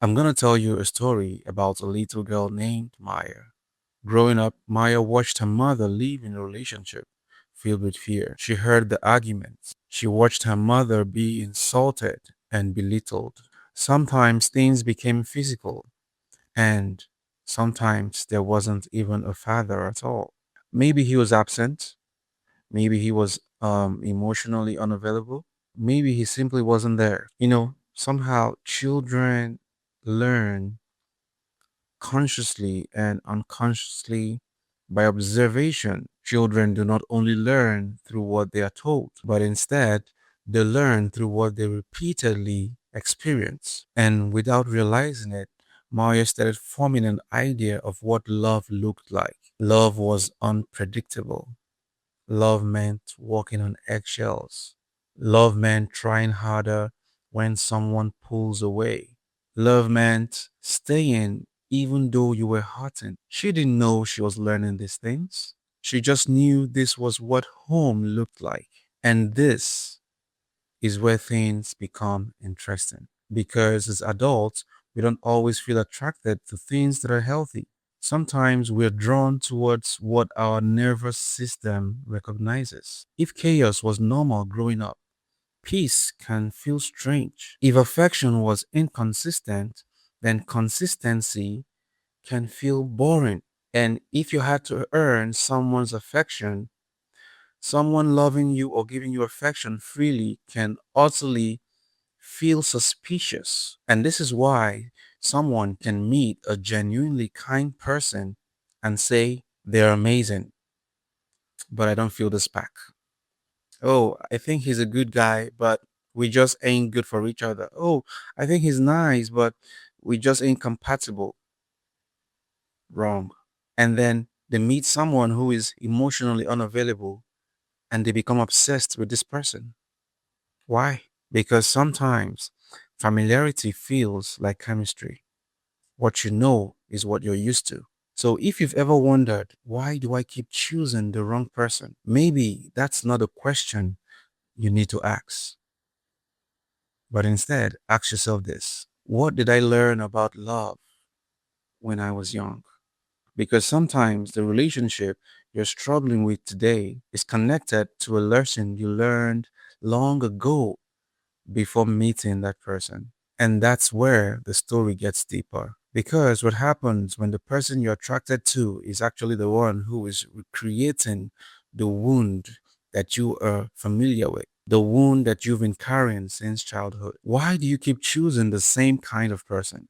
I'm gonna tell you a story about a little girl named Maya. Growing up, Maya watched her mother live in a relationship filled with fear. She heard the arguments. She watched her mother be insulted and belittled. Sometimes things became physical, and sometimes there wasn't even a father at all. Maybe he was absent. Maybe he was emotionally unavailable. Maybe he simply wasn't there. Somehow children learn consciously and unconsciously by observation. Children do not only learn through what they are told, but instead they learn through what they repeatedly experience. And without realizing it, Maya started forming an idea of what love looked like. Love was unpredictable. Love meant walking on eggshells. Love meant trying harder when someone pulls away. Love meant staying even though you were hurting. She didn't know she was learning these things. She just knew this was what home looked like. And this is where things become interesting. Because as adults, we don't always feel attracted to things that are healthy. Sometimes we're drawn towards what our nervous system recognizes. If chaos was normal growing up, peace can feel strange. If affection was inconsistent, then consistency can feel boring. And if you had to earn someone's affection, someone loving you or giving you affection freely can utterly feel suspicious. And this is why someone can meet a genuinely kind person and say they're amazing, but I don't feel this back. Oh, I think he's a good guy, but we just ain't good for each other. Oh, I think he's nice, but we just ain't compatible. Wrong. And then they meet someone who is emotionally unavailable and they become obsessed with this person. Why? Because sometimes familiarity feels like chemistry. What you know is what you're used to. So if you've ever wondered, why do I keep choosing the wrong person? Maybe that's not a question you need to ask. But instead, ask yourself this: what did I learn about love when I was young? Because sometimes the relationship you're struggling with today is connected to a lesson you learned long ago before meeting that person. And that's where the story gets deeper. Because what happens when the person you're attracted to is actually the one who is recreating the wound that you are familiar with, the wound that you've been carrying since childhood. Why do you keep choosing the same kind of person?